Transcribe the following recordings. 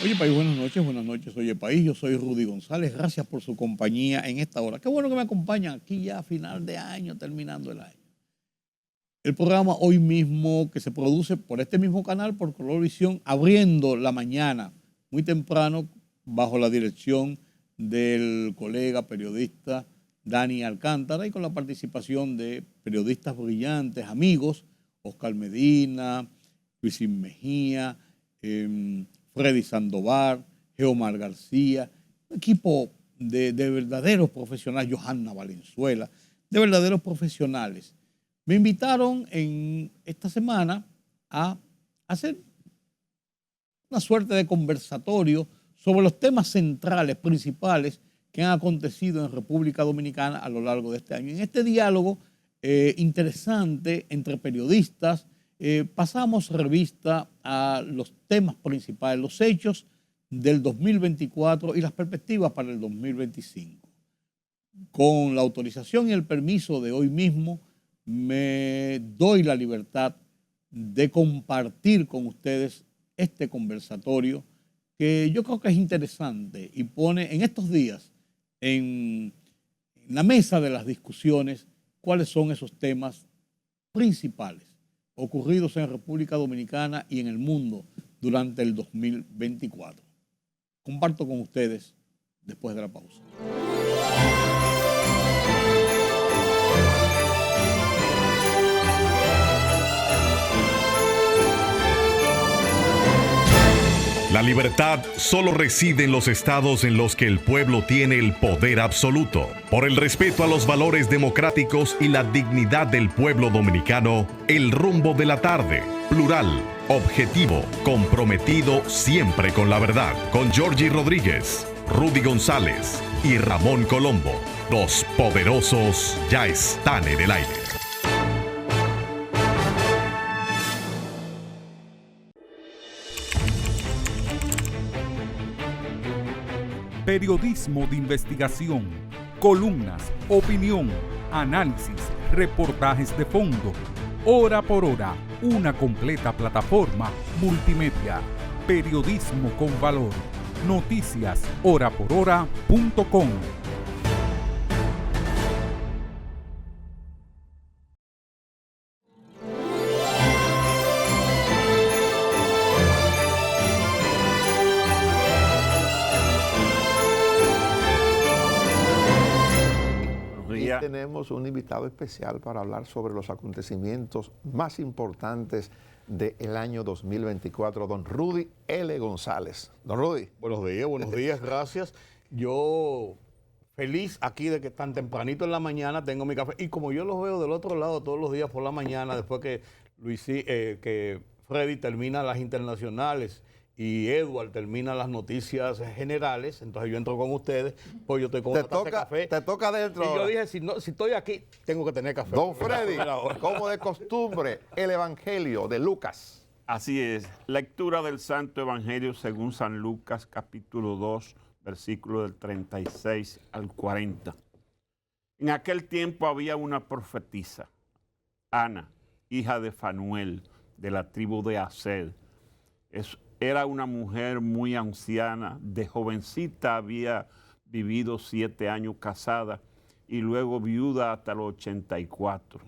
Oye, país, buenas noches, buenas noches. Oye, país, yo soy Rudy González. Gracias por su compañía en esta hora. Qué bueno que me acompañan aquí ya a final de año, terminando el año. El programa hoy mismo que se produce por este mismo canal, por Colorvisión, abriendo la mañana muy temprano bajo la dirección del colega periodista Dani Alcántara y con la participación de periodistas brillantes, amigos, Oscar Medina, Luisín Mejía, Freddy Sandoval, Geomar García, un equipo de verdaderos profesionales, Johanna Valenzuela, de verdaderos profesionales. Me invitaron en esta semana a hacer una suerte de conversatorio sobre los temas centrales, principales que han acontecido en República Dominicana a lo largo de este año. En este diálogo interesante entre periodistas, pasamos revista a los temas principales, los hechos del 2024 y las perspectivas para el 2025. Con la autorización y el permiso de hoy mismo, me doy la libertad de compartir con ustedes este conversatorio que yo creo que es interesante y pone en estos días en la mesa de las discusiones cuáles son esos temas principales ocurridos en República Dominicana y en el mundo durante el 2024. Comparto con ustedes después de la pausa. La libertad solo reside en los estados en los que el pueblo tiene el poder absoluto. Por el respeto a los valores democráticos y la dignidad del pueblo dominicano, El Rumbo de la Tarde, plural, objetivo, comprometido siempre con la verdad. Con Georgie Rodríguez, Rudy González y Ramón Colombo. Los poderosos ya están en el aire. Periodismo de investigación, columnas, opinión, análisis, reportajes de fondo. Hora por hora, una completa plataforma multimedia. Periodismo con valor. Noticias horaporhora.com. Tenemos un invitado especial para hablar sobre los acontecimientos más importantes del año 2024, don Rudy L. González. Don Rudy. Buenos días, gracias. Yo feliz aquí de que tan tempranito en la mañana tengo mi café. Y como yo los veo del otro lado todos los días por la mañana, después que que Freddy termina las internacionales y Edward termina las noticias generales, entonces yo entro con ustedes, pues yo estoy con una taza de café. Te toca adentro. Y yo dije, si estoy aquí, tengo que tener café. Don Freddy, como de costumbre, el Evangelio de Lucas. Así es, lectura del Santo Evangelio según San Lucas, capítulo 2, versículo del 36 al 40. En aquel tiempo había una profetisa, Ana, hija de Fanuel, de la tribu de Aser. Era una mujer muy anciana, de jovencita había vivido 7 años casada y luego viuda hasta los 84.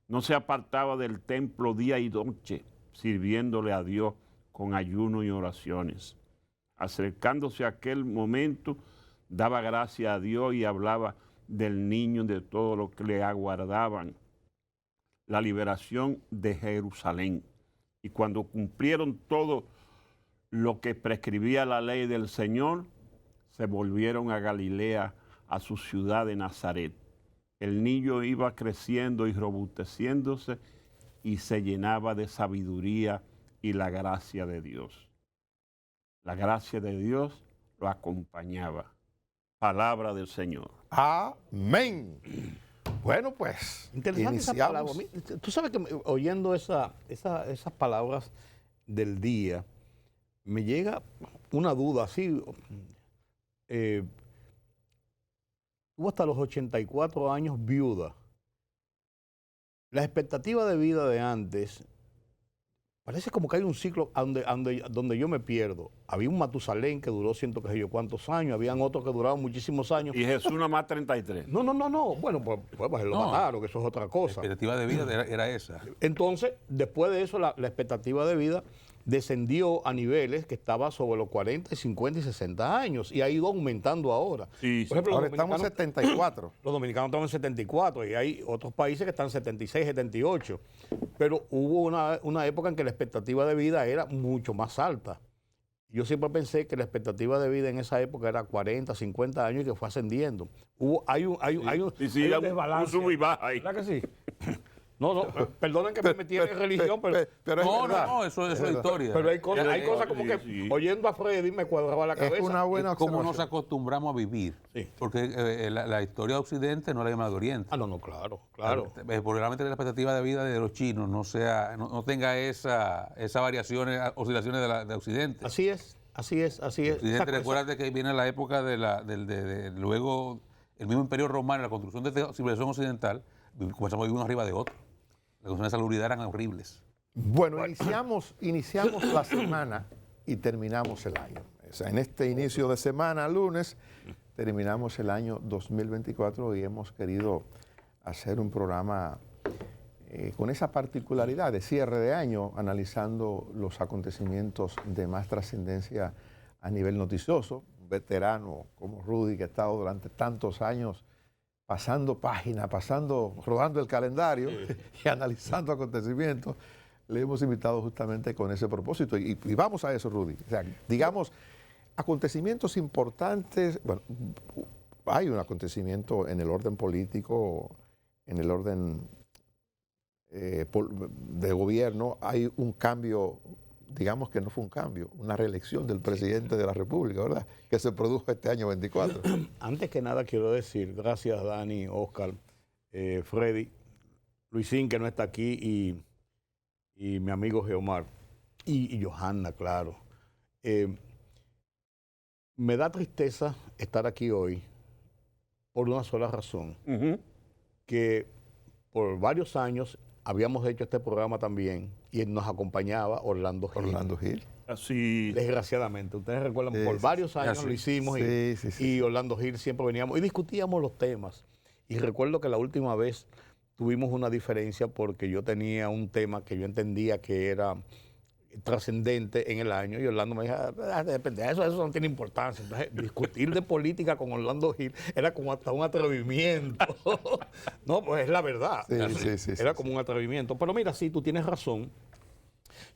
No se apartaba del templo día y noche, sirviéndole a Dios con ayuno y oraciones. Acercándose a aquel momento, daba gracias a Dios y hablaba del niño y de todo lo que le aguardaban, la liberación de Jerusalén. Y cuando cumplieron todo lo que prescribía la ley del Señor, se volvieron a Galilea, a su ciudad de Nazaret. El niño iba creciendo y robusteciéndose y se llenaba de sabiduría y la gracia de Dios. La gracia de Dios lo acompañaba. Palabra del Señor. Amén. Bueno, pues, interesante esa palabra. Tú sabes que oyendo esas palabras del día, me llega una duda así. Tuvo hasta los 84 años viuda. La expectativa de vida de antes parece como que hay un ciclo donde yo me pierdo. Había un Matusalén que duró ciento qué sé yo cuántos años, habían otros que duraron muchísimos años. Y Jesús nada más 33. No. Bueno, pues lo mataron, que eso es otra cosa. La expectativa de vida era esa. Entonces, después de eso, la expectativa de vida descendió a niveles que estaba sobre los 40, 50 y 60 años y ha ido aumentando ahora. Sí, Por ejemplo, Ahora estamos en 74. los dominicanos están en 74 y hay otros países que están en 76, 78. Pero hubo una época en que la expectativa de vida era mucho más alta. Yo siempre pensé que la expectativa de vida en esa época era 40, 50 años y que fue ascendiendo. Hay un desbalance. un sub y baja ahí. ¿Verdad que sí? No, perdonen que me metí en religión, pero es verdad. No, eso es historia. pero hay cosas como que sí. oyendo a Freddy me cuadraba la cabeza. Es una buena Es como nos observación. acostumbramos a vivir. Sí. Porque la historia de Occidente no es la misma de Oriente. No, claro. Probablemente la expectativa de vida de los chinos no tenga esa variaciones, oscilaciones de Occidente. Así es. Occidente, recuérdate que viene la época luego el mismo Imperio Romano, la construcción de esta civilización occidental, comenzamos a vivir uno arriba de otro. Las condiciones de salubridad eran horribles. Bueno, iniciamos la semana y terminamos el año. O sea, en este inicio de semana, lunes, terminamos el año 2024 y hemos querido hacer un programa con esa particularidad de cierre de año, analizando los acontecimientos de más trascendencia a nivel noticioso. Un veterano como Rudy, que ha estado durante tantos años pasando páginas, rodando el calendario y analizando acontecimientos, le hemos invitado justamente con ese propósito. Y vamos a eso, Rudy. O sea, digamos, acontecimientos importantes. Bueno, hay un acontecimiento en el orden político, en el orden de gobierno. Hay un cambio, digamos que no fue un cambio, una reelección del presidente de la República, ¿verdad? Que se produjo este año 24. Antes que nada quiero decir, gracias Dani, Oscar, Freddy, Luisín que no está aquí y mi amigo Geomar y Johanna, claro. Me da tristeza estar aquí hoy por una sola razón, que por varios años habíamos hecho este programa también y nos acompañaba Orlando Gil. Orlando Gil. Así. Desgraciadamente, ustedes recuerdan, por Sí, varios años sí. lo hicimos Sí. y Orlando Gil siempre veníamos y discutíamos los temas. Y recuerdo que la última vez tuvimos una diferencia porque yo tenía un tema que yo entendía que era trascendente en el año y Orlando me dijo, depende, eso no tiene importancia. Entonces, discutir de política con Orlando Gil era como hasta un atrevimiento. No, pues es la verdad. Sí, Era como un atrevimiento. Pero mira, sí, tú tienes razón.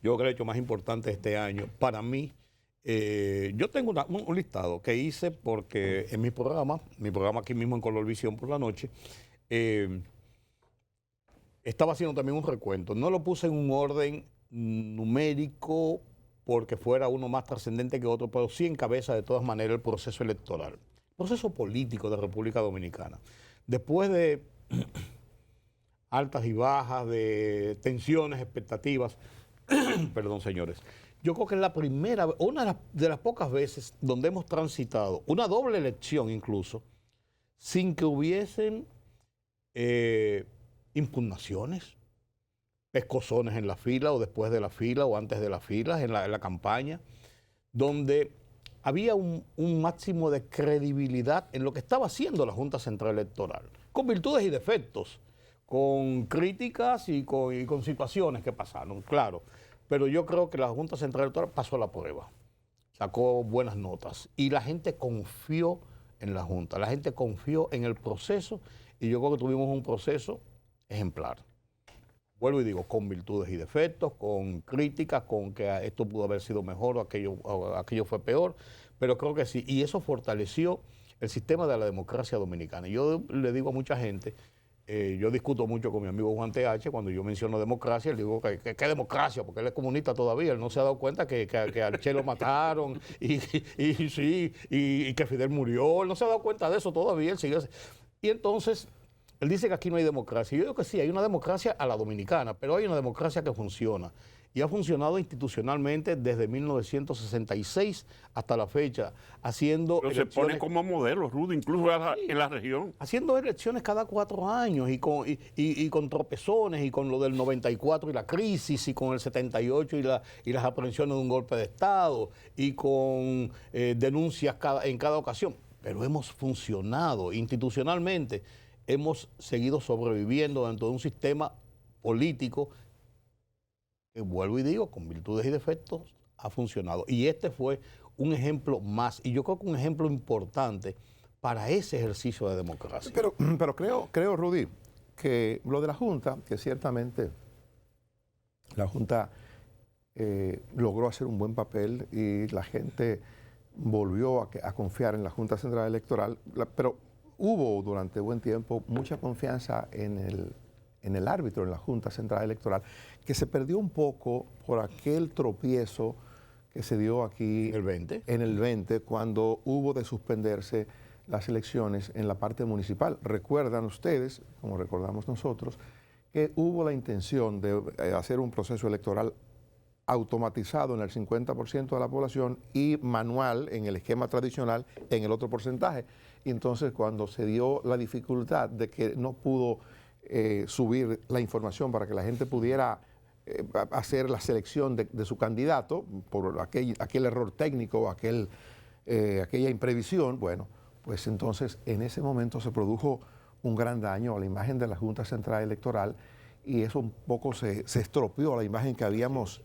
Yo creo que el hecho más importante este año, para mí, yo tengo un listado que hice porque en mi programa aquí mismo en Colorvisión por la noche, estaba haciendo también un recuento. No lo puse en un orden numérico porque fuera uno más trascendente que otro, pero sí encabeza de todas maneras el proceso electoral, el proceso político de República Dominicana. Después de altas y bajas, de tensiones, expectativas, perdón señores, yo creo que es la primera, una de las pocas veces donde hemos transitado una doble elección incluso, sin que hubiesen impugnaciones, pescozones en la fila o después de la fila o antes de la fila, en la campaña, donde había un máximo de credibilidad en lo que estaba haciendo la Junta Central Electoral, con virtudes y defectos, con críticas y con situaciones que pasaron, claro. Pero yo creo que la Junta Central Electoral pasó la prueba, sacó buenas notas y la gente confió en la Junta, la gente confió en el proceso y yo creo que tuvimos un proceso ejemplar. Vuelvo y digo, con virtudes y defectos, con críticas, con que esto pudo haber sido mejor o aquello fue peor, pero creo que sí. Y eso fortaleció el sistema de la democracia dominicana. Yo le digo a mucha gente, yo discuto mucho con mi amigo Juan TH, cuando yo menciono democracia, le digo que democracia, porque él es comunista todavía, él no se ha dado cuenta que al Che lo mataron y que Fidel murió, él no se ha dado cuenta de eso todavía, él sigue. Y entonces, Él dice que aquí no hay democracia. Yo digo que sí, hay una democracia a la dominicana, pero hay una democracia que funciona. Y ha funcionado institucionalmente desde 1966 hasta la fecha, haciendo Pero se pone como modelo, Rudy, incluso en la región. haciendo elecciones cada 4 años y con tropezones y con lo del 94 y la crisis y con el 78 y las aprehensiones de un golpe de Estado y con denuncias en cada ocasión. Pero hemos funcionado institucionalmente, hemos seguido sobreviviendo dentro de un sistema político que, vuelvo y digo, con virtudes y defectos, ha funcionado. Y este fue un ejemplo más, y yo creo que un ejemplo importante para ese ejercicio de democracia. Pero creo, Rudy, que lo de la Junta, que ciertamente la Junta logró hacer un buen papel y la gente volvió a confiar en la Junta Central Electoral, pero hubo durante buen tiempo mucha confianza en el árbitro, en la Junta Central Electoral, que se perdió un poco por aquel tropiezo que se dio aquí en el 20, cuando hubo de suspenderse las elecciones en la parte municipal. Recuerdan ustedes, como recordamos nosotros, que hubo la intención de hacer un proceso electoral automatizado en el 50% de la población y manual en el esquema tradicional en el otro porcentaje. Y entonces, cuando se dio la dificultad de que no pudo subir la información para que la gente pudiera hacer la selección de su candidato por aquel error técnico, aquella imprevisión, bueno, pues entonces en ese momento se produjo un gran daño a la imagen de la Junta Central Electoral y eso un poco se estropeó la imagen que habíamos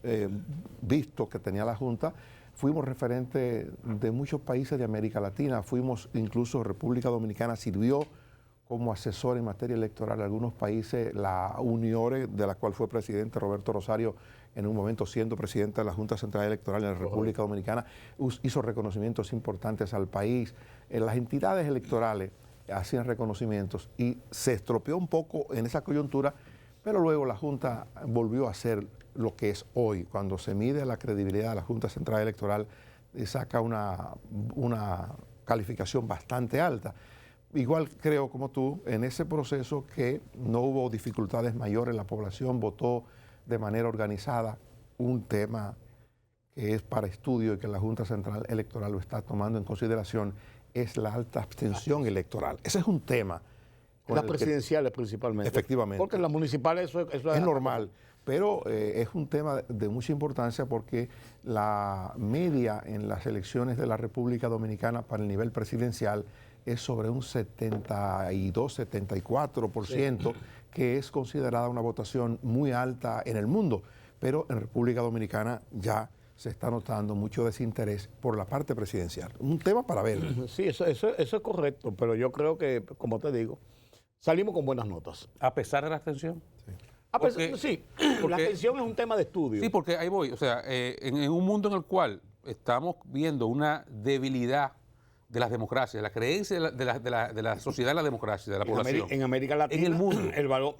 visto que tenía la Junta. Fuimos referente de muchos países de América Latina, fuimos incluso República Dominicana sirvió como asesor en materia electoral de algunos países, la UNIORE, de la cual fue presidente Roberto Rosario, en un momento siendo presidente de la Junta Central Electoral en la República Dominicana, hizo reconocimientos importantes al país. Las entidades electorales hacían reconocimientos y se estropeó un poco en esa coyuntura, pero luego la Junta volvió a ser lo que es hoy. Cuando se mide la credibilidad de la Junta Central Electoral, saca una calificación bastante alta. Igual creo como tú, en ese proceso que no hubo dificultades mayores, la población votó de manera organizada, un tema que es para estudio y que la Junta Central Electoral lo está tomando en consideración, es la alta abstención electoral. Ese es un tema. Las presidenciales principalmente. Efectivamente. Porque en las municipales eso es normal, pero es un tema de mucha importancia porque la media en las elecciones de la República Dominicana para el nivel presidencial es sobre un 72-74%, sí, que es considerada una votación muy alta en el mundo, pero en República Dominicana ya se está notando mucho desinterés por la parte presidencial. Un tema para ver. Sí, eso es correcto, pero yo creo que, como te digo, salimos con buenas notas. A pesar de la abstención. Sí, la abstención es un tema de estudio. Sí, porque ahí voy. O sea, en un mundo en el cual estamos viendo una debilidad de las democracias, la creencia de la sociedad en la democracia, de la población. En América Latina, en el mundo.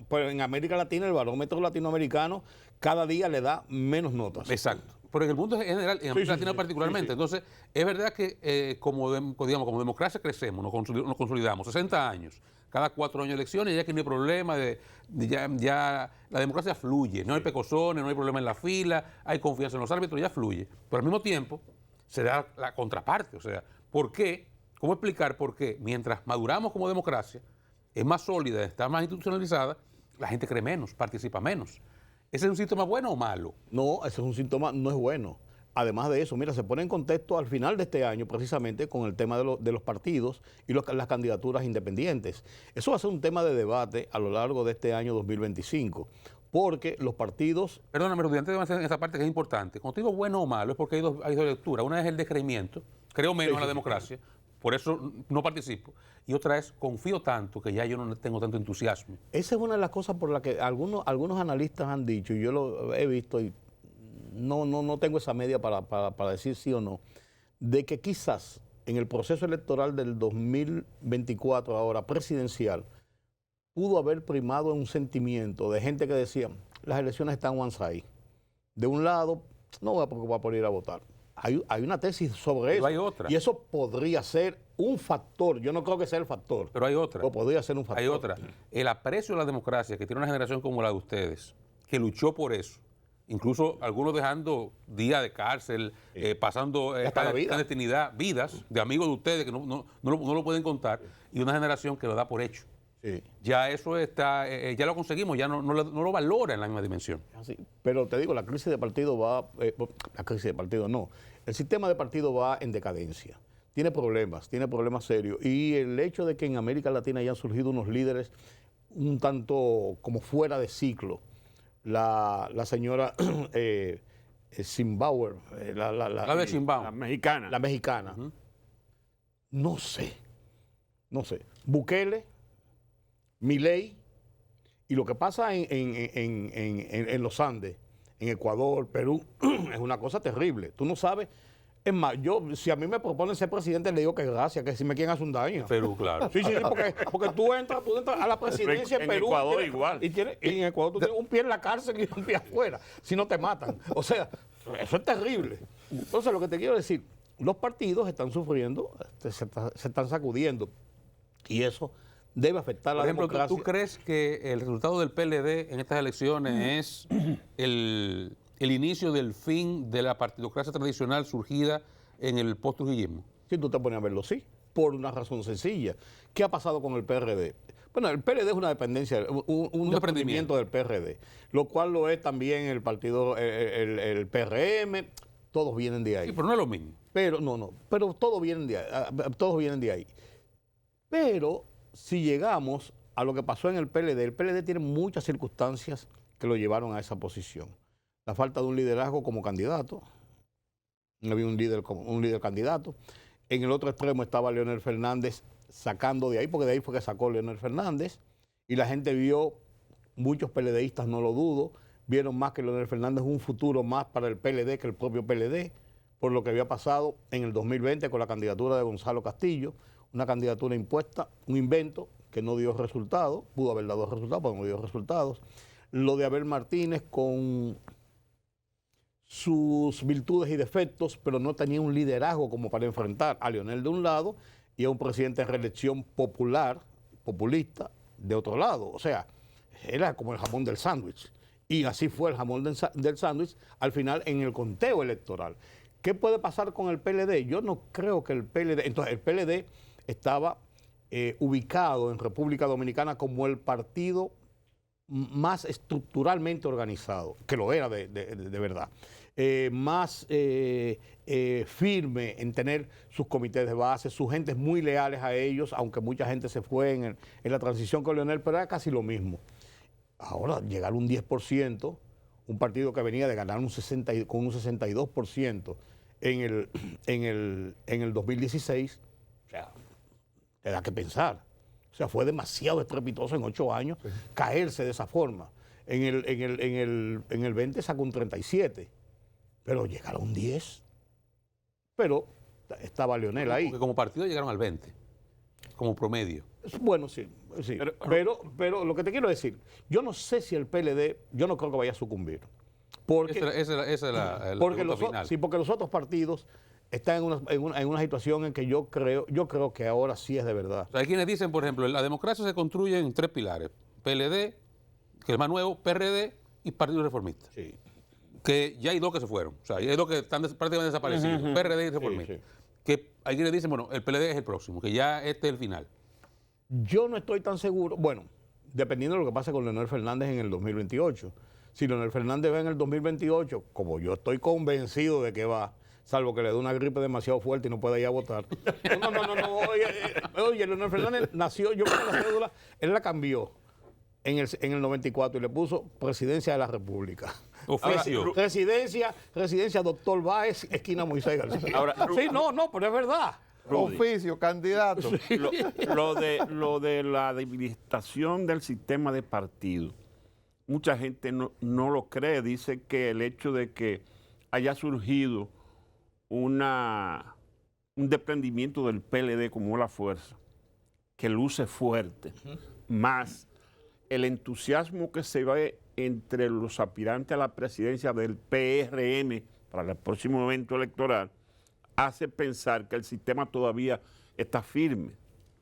Pero en América Latina el barómetro latinoamericano cada día le da menos notas. Exacto. Pero en el mundo en general, en América Latina particularmente. Sí. Entonces, es verdad que como democracia crecemos, nos consolidamos. 60 años, cada 4 años de elecciones, ya que no hay problema, ya la democracia fluye. No hay pecosones, no hay problema en la fila, hay confianza en los árbitros, ya fluye. Pero al mismo tiempo, se da la contraparte. O sea, ¿por qué? ¿Cómo explicar por qué? Mientras maduramos como democracia, es más sólida, está más institucionalizada, la gente cree menos, participa menos. ¿Ese es un síntoma bueno o malo? No, ese es un síntoma, no es bueno. Además de eso, mira, se pone en contexto al final de este año precisamente con el tema de los partidos y las candidaturas independientes. Eso va a ser un tema de debate a lo largo de este año 2025. Porque los partidos... Perdóname, Rudy, antes de avanzar en esa parte que es importante. Cuando digo bueno o malo es porque hay dos lecturas. Una es el descreimiento, creo menos en la democracia, por eso no participo. Y otra es confío tanto que ya yo no tengo tanto entusiasmo. Esa es una de las cosas por las que algunos analistas han dicho, y yo lo he visto y no tengo esa media para decir sí o no, de que quizás en el proceso electoral del 2024 ahora presidencial, pudo haber primado un sentimiento de gente que decía, las elecciones están one side. De un lado, no voy a preocupar por ir a votar. hay una tesis sobre Pero eso. hay otra. Y eso podría ser un factor. Yo no creo que sea el factor. Pero hay otra. O podría ser un factor. Hay otra. El aprecio a la democracia que tiene una generación como la de ustedes, que luchó por eso, incluso algunos dejando días de cárcel, pasando Hasta la vida. clandestinidad, vidas de amigos de ustedes que no lo pueden contar, y una generación que lo da por hecho. Sí. Ya eso está, ya lo conseguimos, ya no lo valora en la misma dimensión. Así. Pero te digo, la crisis de partido va, la crisis de partido no, el sistema de partido va en decadencia, tiene problemas serios, y el hecho de que en América Latina hayan surgido unos líderes un tanto como fuera de ciclo, la señora Zimbabwe, La de Chimbao. La mexicana. la mexicana, no sé, Bukele, Milei, y lo que pasa en los Andes, en Ecuador, Perú, es una cosa terrible. Tú no sabes. Es más, si a mí me proponen ser presidente, le digo que gracias, que si me quieren hacer un daño. Perú, claro. Sí, porque tú entras a la presidencia en Perú. Ecuador y igual. Y en Ecuador tú tienes un pie en la cárcel y un pie afuera, si no te matan. O sea, eso es terrible. Entonces, lo que te quiero decir, los partidos están sufriendo, se están sacudiendo, y eso debe afectar a la Por ejemplo, democracia. ¿tú crees que el resultado del PLD en estas elecciones es el inicio del fin de la partidocracia tradicional surgida en el post-trujillismo? Si tú te pones a verlo, sí, por una razón sencilla. ¿Qué ha pasado con el PRD? Bueno, el PLD es una dependencia, un desprendimiento del PRD, lo cual lo es también el partido, el PRM, todos vienen de ahí. Sí, pero no es lo mismo. Pero pero todos vienen de ahí. Pero si llegamos a lo que pasó en el PLD tiene muchas circunstancias que lo llevaron a esa posición. La falta de un liderazgo como candidato, no había un líder candidato. En el otro extremo estaba Leonel Fernández sacando de ahí, porque de ahí fue que sacó Leonel Fernández, y la gente vio, muchos PLDistas, no lo dudo, vieron más que Leonel Fernández un futuro más para el PLD que el propio PLD, por lo que había pasado en el 2020 con la candidatura de Gonzalo Castillo, una candidatura impuesta, un invento que no dio resultados, pudo haber dado resultados, pero no dio resultados. Lo de Abel Martínez con sus virtudes y defectos, pero no tenía un liderazgo como para enfrentar a Leonel de un lado y a un presidente de reelección populista, de otro lado. O sea, era como el jamón del sándwich. Y así fue el jamón del sándwich al final en el conteo electoral. ¿Qué puede pasar con el PLD? Yo no creo que el PLD... Entonces, el PLD estaba ubicado en República Dominicana como el partido más estructuralmente organizado, que lo era de verdad, más firme en tener sus comités de base, sus gentes muy leales a ellos, aunque mucha gente se fue en la transición con Leonel, pero era casi lo mismo. Ahora, llegar a un 10%, un partido que venía de ganar con un 62% en el 2016, o sea, te da que pensar. O sea, fue demasiado estrepitoso en 8 años caerse de esa forma. En el 20 sacó un 37, pero llegaron a un 10. Pero estaba Leonel ahí. Porque como partido llegaron al 20, como promedio. Bueno, sí. Pero lo que te quiero decir, yo no sé si el PLD, yo no creo que vaya a sucumbir. Porque, Esa es la porque pregunta final. sí, porque los otros partidos están en una situación en que yo creo que ahora sí es de verdad. O sea, hay quienes dicen, por ejemplo, la democracia se construye en 3 pilares: PLD, que es el más nuevo, PRD y Partido Reformista. Sí. Que ya hay 2 que se fueron. O sea, hay 2 que están prácticamente desaparecidos: PRD y Reformista. Sí. Que hay quienes dicen, bueno, el PLD es el próximo, que ya este es el final. Yo no estoy tan seguro, bueno, dependiendo de lo que pase con Leonel Fernández en el 2028. Si Leonel Fernández va en el 2028, como yo estoy convencido de que va, salvo que le dé una gripe demasiado fuerte y no pueda ir a votar. No. Oye, Leonel Fernández nació, yo creo que la cédula, él la cambió en el 94 y le puso Presidencia de la República. Oficio. Residencia Doctor Báez, esquina Moisés García. Ahora, sí, no, pero es verdad. Rudy, Oficio, candidato. lo de la debilitación del sistema de partido, mucha gente no lo cree. Dice que el hecho de que haya surgido un desprendimiento del PLD como la fuerza, que luce fuerte, más el entusiasmo que se ve entre los aspirantes a la presidencia del PRM para el próximo evento electoral, hace pensar que el sistema todavía está firme.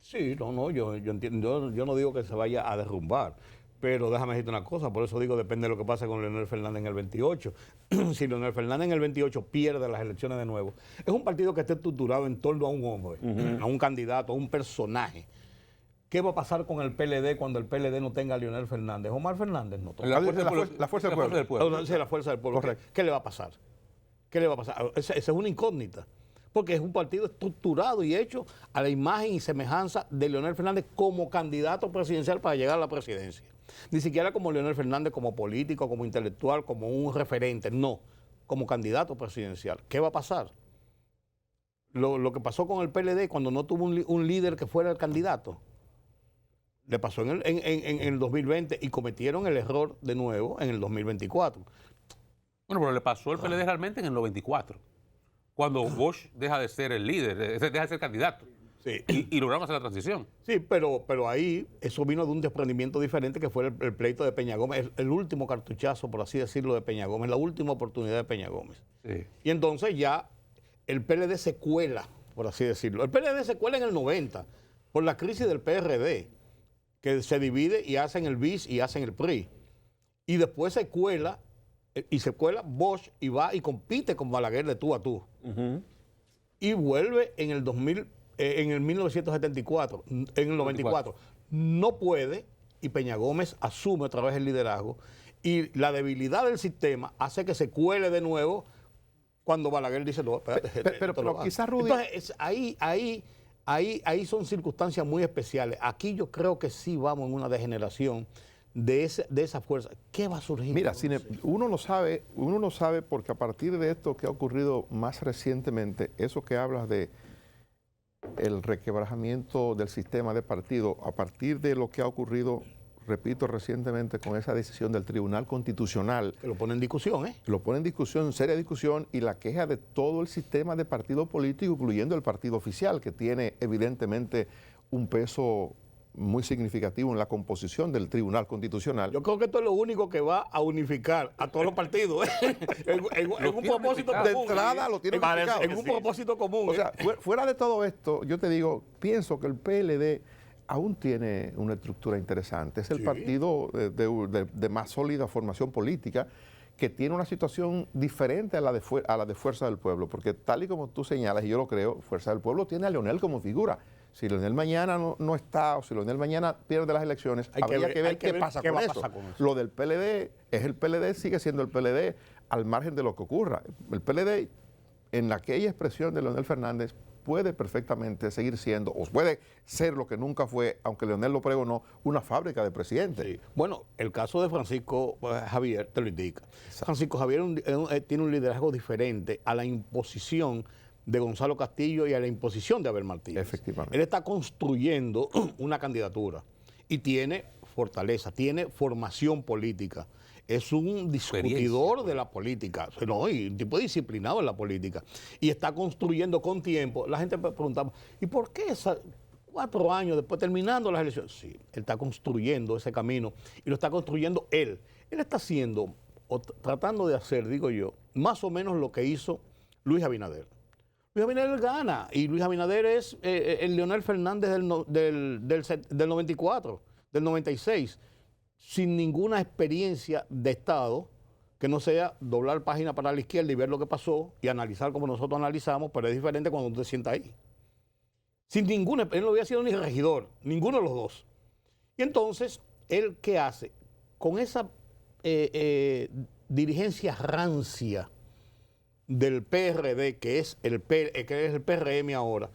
Sí, yo entiendo, yo no digo que se vaya a derrumbar, pero déjame decirte una cosa, por eso digo, depende de lo que pase con Leonel Fernández en el 28. Si Leonel Fernández en el 28 pierde las elecciones de nuevo, es un partido que está estructurado en torno a un hombre, a un candidato, a un personaje. ¿Qué va a pasar con el PLD cuando el PLD no tenga a Leonel Fernández? Omar Fernández no toca. La fuerza del pueblo. Sí, la fuerza del pueblo. Correcto. ¿Qué le va a pasar? ¿Qué le va a pasar? Esa es una incógnita. Porque es un partido estructurado y hecho a la imagen y semejanza de Leonel Fernández como candidato presidencial para llegar a la presidencia. Ni siquiera como Leonel Fernández como político, como intelectual, como un referente. No, como candidato presidencial. ¿Qué va a pasar? Lo que pasó con el PLD cuando no tuvo un líder que fuera el candidato. Le pasó en el 2020 y cometieron el error de nuevo en el 2024. Bueno, pero le pasó al PLD realmente en el 94, cuando Bosch deja de ser el líder, deja de ser candidato. Sí. Y lograron hacer la transición. Sí, pero ahí eso vino de un desprendimiento diferente que fue el pleito de Peña Gómez, el último cartuchazo, por así decirlo, de Peña Gómez, la última oportunidad de Peña Gómez. Sí. Y entonces ya el PLD se cuela, por así decirlo. El PLD se cuela en el 90 por la crisis del PRD, que se divide y hacen el BIS y hacen el PRI. Y después se cuela Bosch y va y compite con Balaguer de tú a tú. Y vuelve en el 1974, en el 94. No puede y Peña Gómez asume otra vez el liderazgo y la debilidad del sistema hace que se cuele de nuevo cuando Balaguer dice, no, espérate. Pero quizás Rudy... Entonces, ahí son circunstancias muy especiales. Aquí yo creo que sí vamos en una degeneración de esa fuerza. ¿Qué va a surgir? Mira, uno lo sabe porque a partir de esto que ha ocurrido más recientemente, eso que hablas de el requebrajamiento del sistema de partido, a partir de lo que ha ocurrido, repito, recientemente con esa decisión del Tribunal Constitucional. Que lo pone en discusión, ¿eh? Lo pone en discusión, en seria discusión, y la queja de todo el sistema de partido político, incluyendo el partido oficial, que tiene evidentemente un peso muy significativo en la composición del Tribunal Constitucional. Yo creo que esto es lo único que va a unificar a todos los partidos, ¿eh? en un propósito común. De entrada lo tiene unificado. En un propósito común. O sea, fuera de todo esto, yo te digo, pienso que el PLD aún tiene una estructura interesante. Es el partido de más sólida formación política, que tiene una situación diferente a la de Fuerza del Pueblo, porque tal y como tú señalas, y yo lo creo, Fuerza del Pueblo tiene a Leonel como figura. Si Leonel mañana no está, o si Leonel mañana pierde las elecciones, habría que ver qué pasa con eso. Lo del PLD es el PLD, sigue siendo el PLD al margen de lo que ocurra. El PLD, en aquella expresión de Leonel Fernández, puede perfectamente seguir siendo, o puede ser lo que nunca fue, aunque Leonel lo pregonó, una fábrica de presidentes. Sí. Bueno, el caso de Francisco Javier te lo indica. Francisco Javier tiene un liderazgo diferente a la imposición de Gonzalo Castillo y a la imposición de Abel Martínez. Efectivamente. Él está construyendo una candidatura y tiene fortaleza, tiene formación política. Es un discutidor de la política, y un tipo disciplinado en la política. Y está construyendo con tiempo. La gente preguntaba, ¿y por qué 4 años después, terminando las elecciones? Sí, él está construyendo ese camino y lo está construyendo él. Él está haciendo, o tratando de hacer, digo yo, más o menos lo que hizo Luis Abinader. Luis Abinader gana y Luis Abinader es el Leonel Fernández del 94, del 96, sin ninguna experiencia de Estado que no sea doblar página para la izquierda y ver lo que pasó y analizar como nosotros analizamos, pero es diferente cuando tú te sientas ahí. Sin ninguna, él no había sido ni regidor, ninguno de los dos. Y entonces, ¿él qué hace? Con esa dirigencia rancia del PRD, que es el PRM ahora,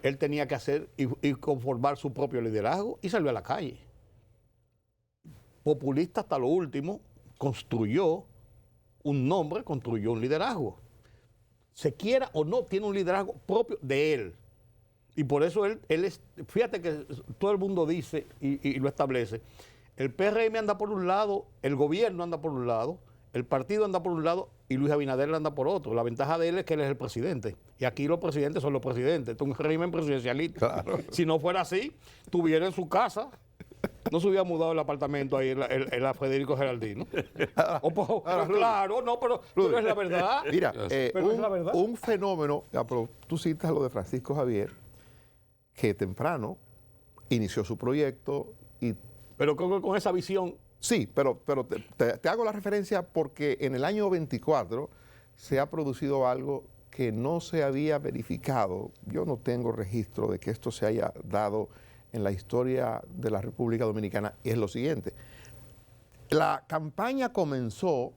él tenía que hacer y conformar su propio liderazgo y salió a la calle. Populista hasta lo último, construyó un nombre, construyó un liderazgo. Se quiera o no, tiene un liderazgo propio de él. Y por eso él es, fíjate que todo el mundo dice y lo establece, el PRM anda por un lado, el gobierno anda por un lado, el partido anda por un lado y Luis Abinader anda por otro. La ventaja de él es que él es el presidente. Y aquí los presidentes son los presidentes. Esto es un régimen presidencialista. Claro. Si no fuera así, tuviera en su casa no se hubiera mudado el apartamento ahí en la Federico Geraldino. Claro, no, pero es la verdad. Mira, Pero es la verdad. un fenómeno, pero tú citas lo de Francisco Javier, que temprano inició su proyecto y... Pero con esa visión. Sí, pero te hago la referencia porque en el año 24 se ha producido algo que no se había verificado. Yo no tengo registro de que esto se haya dado en la historia de la República Dominicana. Y es lo siguiente. La campaña comenzó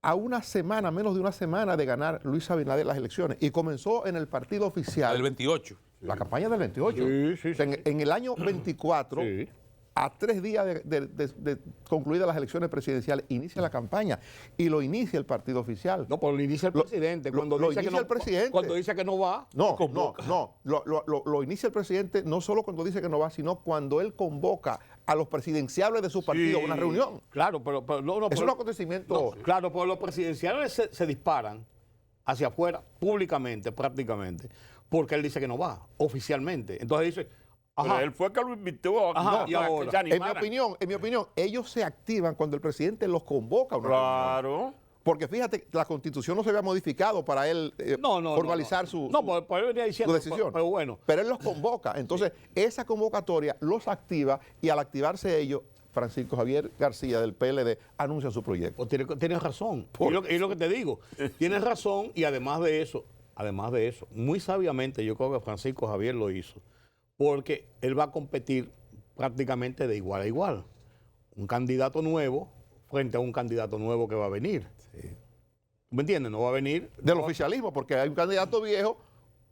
a una semana, menos de una semana de ganar Luis Abinader las elecciones. Y comenzó en el partido oficial. El 28. La campaña del 28. Sí. O sea, en el año 24... Sí. A 3 días de concluidas las elecciones presidenciales, inicia la campaña y lo inicia el partido oficial. No, pero lo inicia el presidente. Cuando dice que no va, No, lo inicia el presidente no solo cuando dice que no va, sino cuando él convoca a los presidenciables de su partido a una reunión. Claro, pero no. Es un acontecimiento. Claro, pero los presidenciales se disparan hacia afuera, públicamente, prácticamente, porque él dice que no va, oficialmente. Entonces dice... Pero él fue que lo invitó Ajá, no, y ahora, que se animaran. En mi opinión, ellos se activan cuando el presidente los convoca a una reunión. Claro. Porque fíjate, la Constitución no se había modificado para él formalizar su decisión. Pero bueno. Pero él los convoca. Entonces, esa convocatoria los activa y al activarse ellos, Francisco Javier García del PLD anuncia su proyecto. Pues tienes razón. Y lo que te digo, tienes razón y además de eso, muy sabiamente yo creo que Francisco Javier lo hizo. Porque él va a competir prácticamente de igual a igual. Un candidato nuevo frente a un candidato nuevo que va a venir. Sí. ¿Me entiendes? No va a venir... Del oficialismo, porque hay un candidato viejo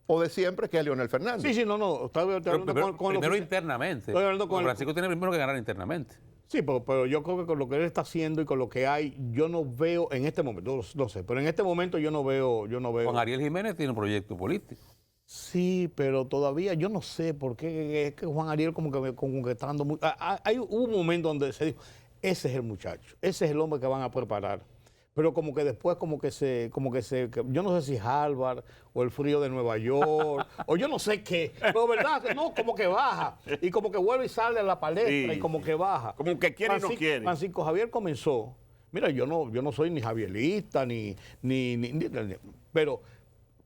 o de siempre que es Leonel Fernández. Sí, no. Primero internamente. Francisco tiene primero que ganar internamente. Sí, pero yo creo que con lo que él está haciendo y con lo que hay, yo no veo en este momento, no sé, pero en este momento yo no veo... Juan Ariel Jiménez tiene un proyecto político. Sí, pero todavía yo no sé por qué es que Juan Ariel como que está dando muy... Hubo un momento donde se dijo, ese es el muchacho, ese es el hombre que van a preparar. Pero como que después yo no sé si es Harvard o el frío de Nueva York o yo no sé qué, pero verdad, no, como que baja y como que vuelve y sale a la palestra y como que baja. Como que quiere y no quiere. Francisco Javier comenzó, mira, yo no soy ni javierista pero...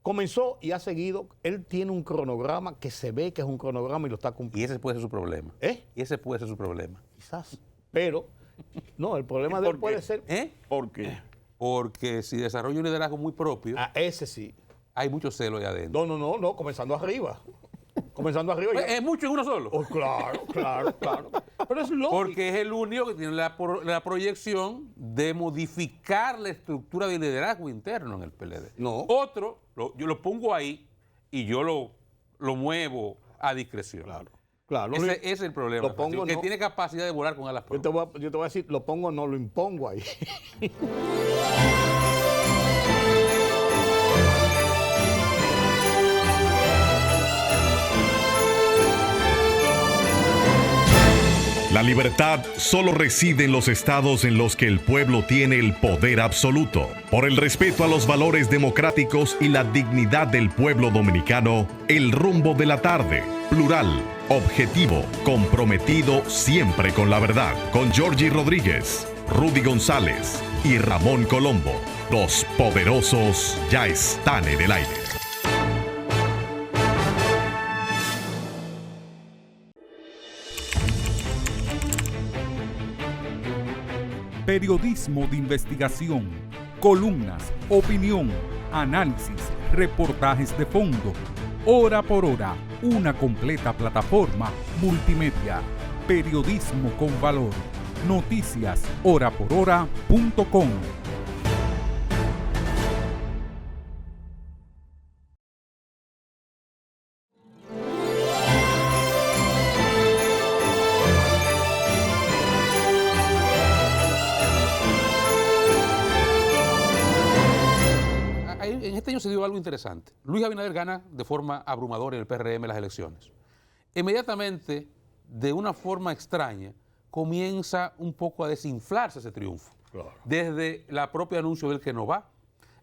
Comenzó y ha seguido. Él tiene un cronograma que se ve que es un cronograma y lo está cumpliendo. Y ese puede ser su problema. Y ese puede ser su problema. Quizás. Pero, no, el problema de él puede ser... ¿Por qué? Porque si desarrolla un liderazgo muy propio... ese sí. Hay mucho celo ahí adentro. No, comenzando arriba. Comenzando arriba ya. Es mucho en uno solo. Oh, claro. Pero es lógico. Porque es el único que tiene la proyección de modificar la estructura de liderazgo interno en el PLD. No. Otro, yo lo pongo ahí y yo lo muevo a discreción. Claro. Ese es el problema. Que tiene capacidad de volar con alas propias. Yo te voy a decir, lo pongo, no lo impongo ahí. La libertad solo reside en los estados en los que el pueblo tiene el poder absoluto. Por el respeto a los valores democráticos y la dignidad del pueblo dominicano, El Rumbo de la Tarde, plural, objetivo, comprometido siempre con la verdad. Con Georgie Rodríguez, Rudy González y Ramón Colombo. Los poderosos ya están en el aire. Periodismo de investigación, columnas, opinión, análisis, reportajes de fondo. Hora por hora, una completa plataforma multimedia. Periodismo con valor. Noticias horaporhora.com. En este año se dio algo interesante. Luis Abinader gana de forma abrumadora en el PRM las elecciones. Inmediatamente, de una forma extraña, comienza un poco a desinflarse ese triunfo. Claro. Desde la propia anuncio del que no va,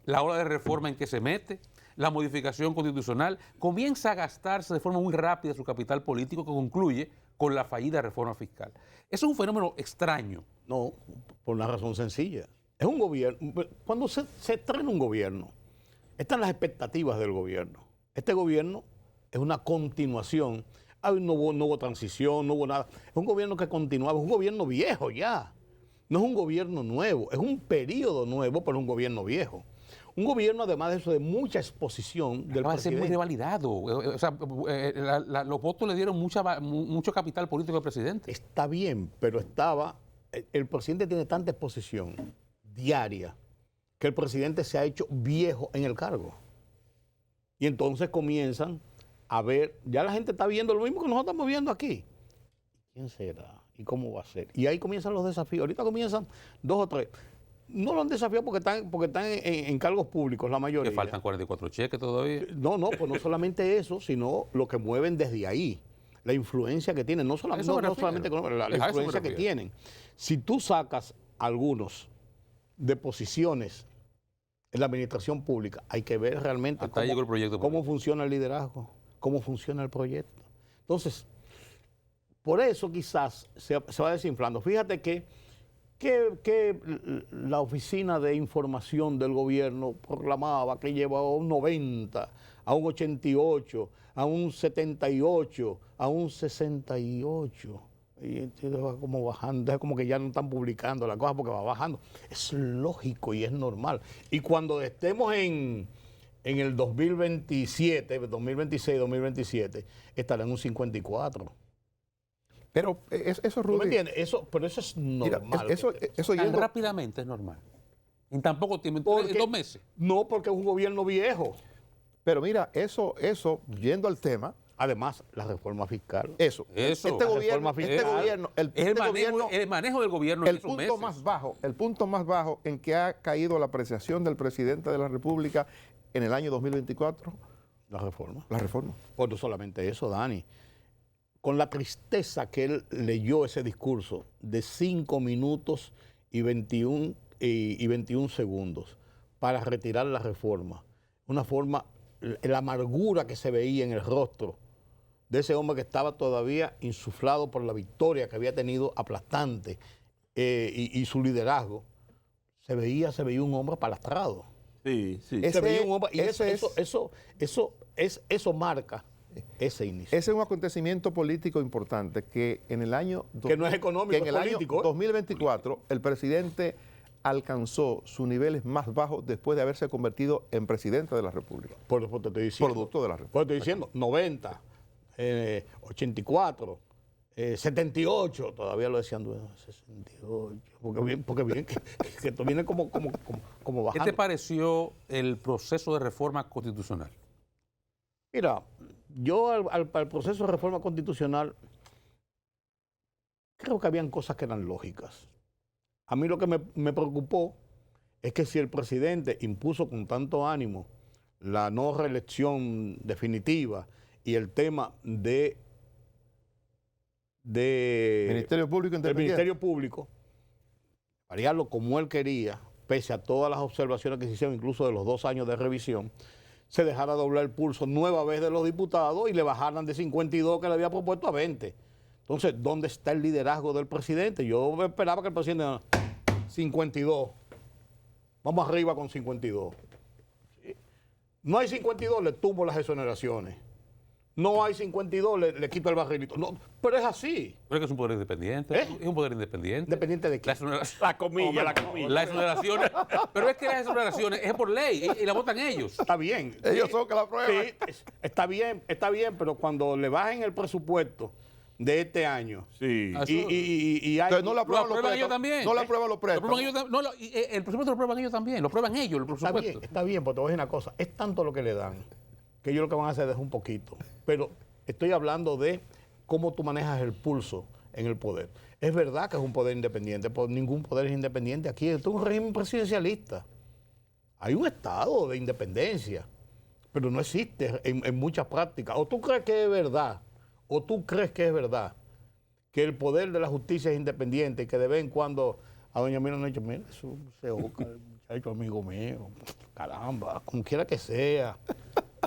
la ola de reforma en que se mete, la modificación constitucional, comienza a gastarse de forma muy rápida su capital político que concluye con la fallida reforma fiscal. Eso es un fenómeno extraño. No, por una razón sencilla. Es un gobierno, cuando se estrena un gobierno, están las expectativas del gobierno. Este gobierno es una continuación. No hubo transición, no hubo nada. Es un gobierno que continuaba, es un gobierno viejo ya. No es un gobierno nuevo, es un periodo nuevo, pero un gobierno viejo. Un gobierno, además de eso, de mucha exposición del Va a ser muy presidente. revalidado. O sea, los votos le dieron mucho capital político al presidente. Está bien, pero el presidente tiene tanta exposición diaria que el presidente se ha hecho viejo en el cargo. Y entonces comienzan a ver, ya la gente está viendo lo mismo que nosotros estamos viendo aquí. ¿Quién será? ¿Y cómo va a ser? Y ahí comienzan los desafíos. Ahorita comienzan 2 o 3. No lo han desafiado porque están en cargos públicos, la mayoría. Que faltan 44 cheques todavía. No, pues no solamente eso, sino lo que mueven desde ahí. La influencia que tienen, no solamente económica, la influencia que tienen. Si tú sacas algunos de posiciones en la administración pública, hay que ver realmente cómo funciona el liderazgo, cómo funciona el proyecto. Entonces, por eso quizás se va desinflando. Fíjate que la Oficina de Información del Gobierno proclamaba que lleva a un 90, a un 88, a un 78, a un 68. Y entonces va como bajando, es como que ya no están publicando la cosa porque va bajando. Es lógico y es normal. Y cuando estemos en el 2027, 2026, 2027, estará en un 54. Pero eso, Rudy. ¿Me entiendes? Pero eso es normal. Mira, eso Tan rápidamente es normal. En tan poco tiempo, en 2 meses. No, porque es un gobierno viejo. Pero mira, eso, yendo al tema. Además, la reforma fiscal. Eso. Este gobierno, el manejo del gobierno el punto más bajo en que ha caído la apreciación del presidente de la República en el año 2024. La reforma. La reforma. Pues no solamente eso, Dani. Con la tristeza que él leyó ese discurso de 5 minutos y 21 segundos para retirar la reforma. Una forma, la amargura que se veía en el rostro de ese hombre que estaba todavía insuflado por la victoria que había tenido aplastante y su liderazgo. Se veía un hombre apalastrado. Sí. Se veía un hombre, y eso marca ese inicio. Ese es un acontecimiento político importante que en el año... Que no es económico, que en el político. año 2024 el presidente alcanzó sus niveles más bajos después de haberse convertido en presidente de la República. Por eso te estoy diciendo. Producto de la República. Pues estoy diciendo, 90, 84, 78, todavía lo decían, 68, porque bien que esto viene como bajando. ¿Qué te pareció el proceso de reforma constitucional? Mira, yo al proceso de reforma constitucional creo que habían cosas que eran lógicas. A mí lo que me preocupó es que si el presidente impuso con tanto ánimo la no reelección definitiva y el tema del Ministerio Público Independiente. Ministerio Público, variarlo como él quería, pese a todas las observaciones que se hicieron, incluso de los 2 años de revisión, se dejara doblar el pulso nueva vez de los diputados y le bajaran de 52 que le había propuesto a 20. Entonces, ¿dónde está el liderazgo del presidente? Yo esperaba que el presidente... 52. Vamos arriba con 52. ¿Sí? No hay 52, le tumbo las exoneraciones. No hay 52, le quito el barrilito. No, pero es así. Pero es que es un poder independiente. ¿Eh? Es un poder independiente. ¿Dependiente de qué? La comilla. Las exoneraciones. Pero es que las exoneraciones es por ley y la votan ellos. Está bien. Ellos son que la prueban. Sí, está bien, pero cuando le bajen el presupuesto de este año. Sí. Y hay, entonces no la Lo aprueban los aprueban ellos préstamos. también. No la aprueban los Lo aprueban préstamos. ellos no, el presupuesto lo aprueban ellos también. Lo aprueban ellos, el presupuesto. Está bien, porque te voy a decir una cosa. Es tanto lo que le dan que ellos lo que van a hacer es un poquito. Pero estoy hablando de cómo tú manejas el pulso en el poder. Es verdad que es un poder independiente, pero ningún poder es independiente aquí. Esto es un régimen presidencialista. Hay un estado de independencia, pero no existe en muchas prácticas. ¿O tú crees que es verdad? ¿O tú crees que es verdad que el poder de la justicia es independiente y que de vez en cuando a doña Mira no ha dicho, mira, eso se oca, el muchacho amigo mío, caramba, como quiera que sea,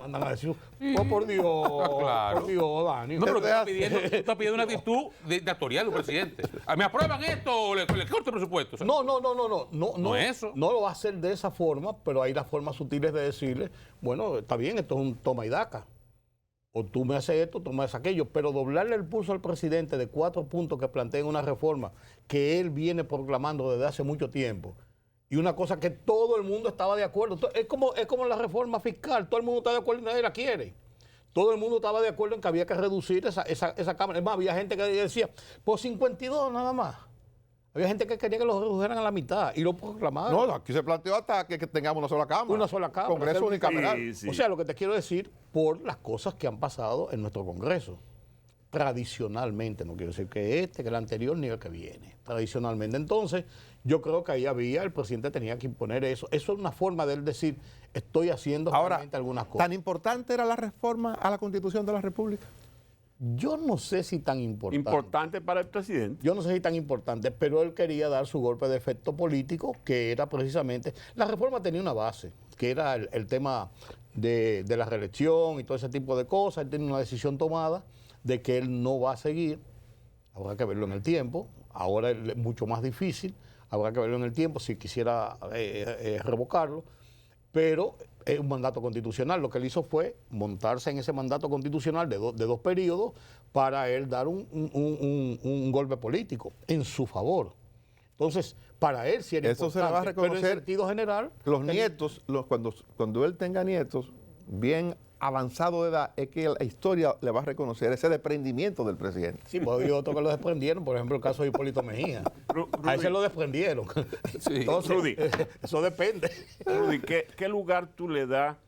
mandan a decir, oh, por Dios, Claro. por Dios, Dani. No, pero tú estás pidiendo una actitud de actorial del presidente. ¿Me aprueban esto o le corto el presupuesto? O sea, No es eso. No lo va a hacer de esa forma, pero hay las formas sutiles de decirle, bueno, está bien, esto es un toma y daca. O tú me haces esto, tú me haces aquello, pero doblarle el pulso al presidente de 4 puntos que plantea en una reforma que él viene proclamando desde hace mucho tiempo. Y una cosa que todo el mundo estaba de acuerdo. Es como la reforma fiscal, todo el mundo está de acuerdo y nadie la quiere. Todo el mundo estaba de acuerdo en que había que reducir esa Cámara. Es más, había gente que decía, por 52 nada más. Había gente que quería que lo redujeran a la mitad y lo proclamaron. No, aquí se planteó hasta que tengamos una sola Cámara. Una sola Cámara. Congreso unicameral. Sí, sí. O sea, lo que te quiero decir, por las cosas que han pasado en nuestro Congreso. Tradicionalmente, no quiero decir que que el anterior ni el que viene. Tradicionalmente. Entonces, yo creo que ahí el presidente tenía que imponer eso. Eso es una forma de él decir, estoy haciendo Ahora, realmente algunas cosas. ¿tan importante era la reforma a la Constitución de la República? Yo no sé si tan importante. Importante para el presidente. Yo no sé si tan importante, pero él quería dar su golpe de efecto político, que era precisamente... La reforma tenía una base, que era el tema de la reelección y todo ese tipo de cosas. Él tiene una decisión tomada de que él no va a seguir. Habrá que verlo en el tiempo. Ahora es mucho más difícil. Habrá que verlo en el tiempo si quisiera revocarlo. Pero es un mandato constitucional. Lo que él hizo fue montarse en ese mandato constitucional de 2 periodos para él dar un golpe político en su favor. Entonces, para él sí era Eso importante, se le va a pero en reconocer. sentido general... Los nietos, cuando él tenga nietos bien avanzado de edad, es que la historia le va a reconocer ese desprendimiento del presidente. Sí, pues había otros que lo desprendieron, por ejemplo, el caso de Hipólito Mejía. A ese lo desprendieron. Sí. Entonces, Rudy. eso depende. Rudy, ¿qué lugar tú le das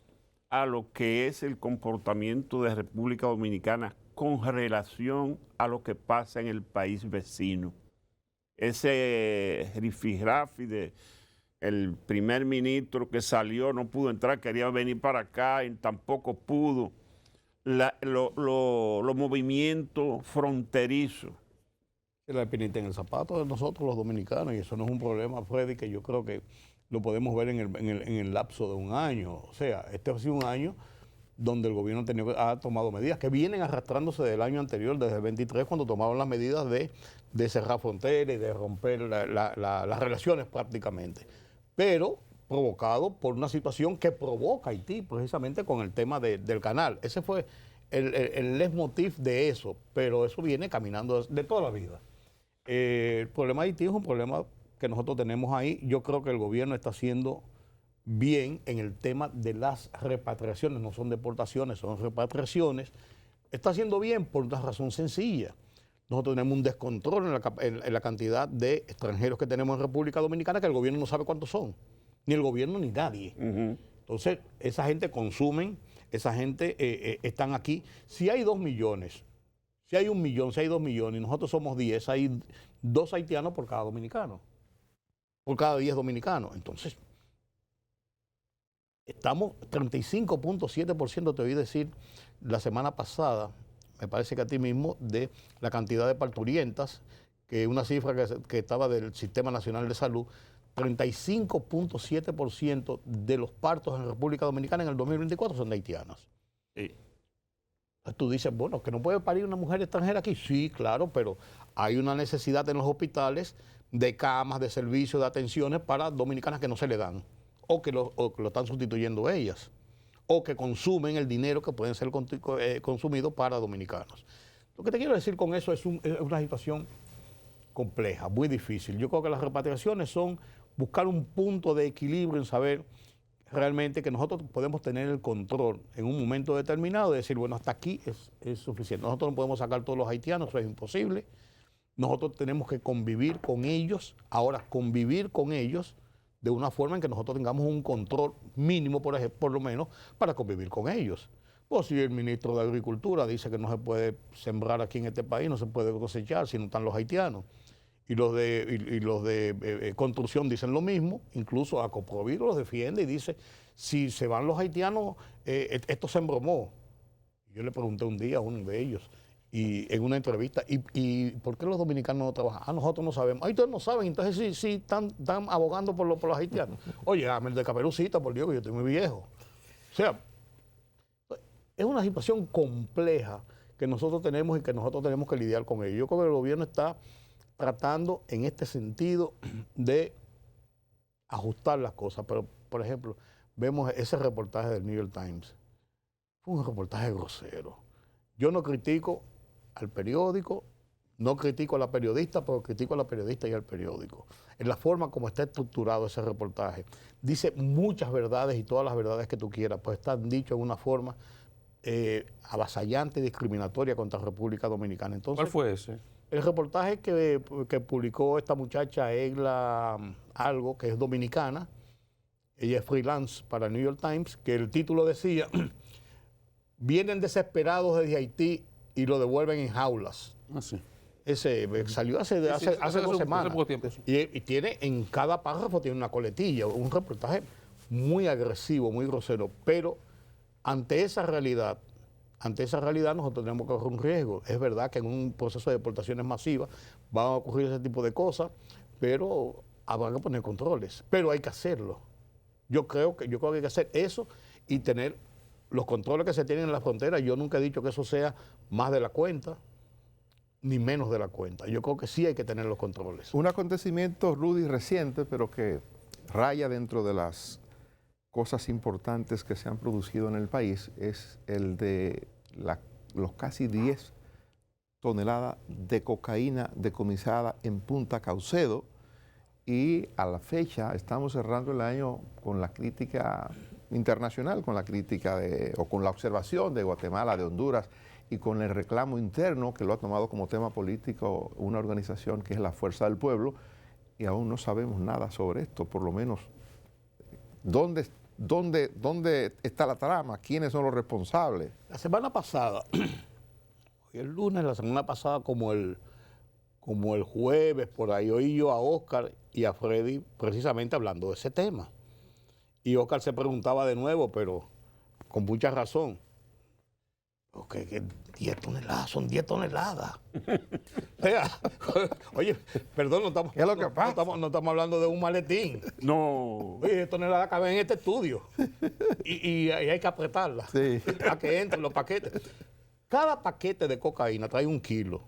a lo que es el comportamiento de República Dominicana con relación a lo que pasa en el país vecino? Ese rifirrafi de el primer ministro que salió, no pudo entrar, quería venir para acá y tampoco pudo. Los movimientos fronterizos. La espinita en el zapato de nosotros los dominicanos, y eso no es un problema, Freddy, que yo creo que lo podemos ver en el lapso de un año. O sea, este ha sido un año donde el gobierno ha tomado medidas que vienen arrastrándose del año anterior, desde el 23, cuando tomaron las medidas de cerrar fronteras y de romper las relaciones prácticamente. Pero provocado por una situación que provoca Haití, precisamente con el tema del canal. Ese fue el leitmotiv de eso, pero eso viene caminando de toda la vida. El problema de Haití es un problema que nosotros tenemos ahí. Yo creo que el gobierno está haciendo bien en el tema de las repatriaciones, no son deportaciones, son repatriaciones. Está haciendo bien por una razón sencilla. Nosotros tenemos un descontrol en la cantidad de extranjeros que tenemos en República Dominicana que el gobierno no sabe cuántos son, ni el gobierno ni nadie. Entonces, esa gente consumen, esa gente están aquí. Si hay 2 millones, si hay 1 millón, si hay 2 millones y nosotros somos 10, hay 2 haitianos por cada dominicano, por cada 10 dominicanos. Entonces, estamos 35.7%, te oí decir la semana pasada, me parece que a ti mismo, de la cantidad de parturientas, que es una cifra que estaba del Sistema Nacional de Salud, 35.7% de los partos en República Dominicana en el 2024 son de haitianas. Sí. Tú dices, bueno, que no puede parir una mujer extranjera aquí. Sí, claro, pero hay una necesidad en los hospitales de camas, de servicios, de atenciones para dominicanas que no se le dan, o que lo están sustituyendo ellas, o que consumen el dinero que pueden ser consumidos para dominicanos. Lo que te quiero decir con eso es una situación compleja, muy difícil. Yo creo que las repatriaciones son buscar un punto de equilibrio en saber realmente que nosotros podemos tener el control en un momento determinado de decir, bueno, hasta aquí es suficiente. Nosotros no podemos sacar todos los haitianos, eso es imposible. Nosotros tenemos que convivir con ellos, ahora convivir con ellos de una forma en que nosotros tengamos un control mínimo, por lo menos, para convivir con ellos. Pues si el ministro de Agricultura dice que no se puede sembrar aquí en este país, no se puede cosechar si no están los haitianos. Y los de construcción dicen lo mismo, incluso Acoprovid los defiende y dice, si se van los haitianos, esto se embromó. Yo le pregunté un día a uno de ellos, y en una entrevista, ¿y por qué los dominicanos no trabajan? Ah, nosotros no sabemos. Ah, ustedes no saben, entonces sí están abogando por los haitianos. Oye, dame el de Caperucita, por Dios, que yo estoy muy viejo. O sea, es una situación compleja que nosotros tenemos y que nosotros tenemos que lidiar con ello. Yo creo que el gobierno está tratando en este sentido de ajustar las cosas, pero por ejemplo, vemos ese reportaje del New York Times. Fue un reportaje grosero. Yo no critico al periódico, no critico a la periodista, pero critico a la periodista y al periódico. En la forma como está estructurado ese reportaje, dice muchas verdades y todas las verdades que tú quieras, pues están dichas en una forma avasallante y discriminatoria contra la República Dominicana. Entonces, ¿Cuál fue ese? el reportaje que publicó esta muchacha, Egla algo, que es dominicana, ella es freelance para el New York Times, que el título decía, vienen desesperados desde Haití y lo devuelven en jaulas. Ah, sí. Ese salió hace 2 semanas. Hace poco tiempo, sí. Y tiene, en cada párrafo tiene una coletilla, un reportaje muy agresivo, muy grosero, pero ante esa realidad nosotros tenemos que correr un riesgo. Es verdad que en un proceso de deportaciones masivas van a ocurrir ese tipo de cosas, pero habrá que poner controles. Pero hay que hacerlo. Yo creo que hay que hacer eso y tener los controles que se tienen en la frontera. Yo nunca he dicho que eso sea más de la cuenta, ni menos de la cuenta. Yo creo que sí hay que tener los controles. Un acontecimiento, Rudy, reciente, pero que raya dentro de las cosas importantes que se han producido en el país, es el de los casi 10 toneladas de cocaína decomisada en Punta Caucedo. Y a la fecha estamos cerrando el año con la crítica internacional, con la crítica o con la observación de Guatemala, de Honduras, y con el reclamo interno que lo ha tomado como tema político una organización que es la Fuerza del Pueblo, y aún no sabemos nada sobre esto, por lo menos dónde está la trama, quiénes son los responsables. La semana pasada, hoy el lunes, la semana pasada como el jueves, por ahí oí yo a Oscar y a Freddy precisamente hablando de ese tema. Y Oscar se preguntaba de nuevo, pero con mucha razón. Que 10 toneladas, son 10 toneladas. Oye, perdón, no estamos, ¿Qué es lo que pasa? no estamos hablando de un maletín. No. Oye, 10 toneladas caben en este estudio. Y hay que apretarlas Sí. para que entren los paquetes. Cada paquete de cocaína trae 1 kilo.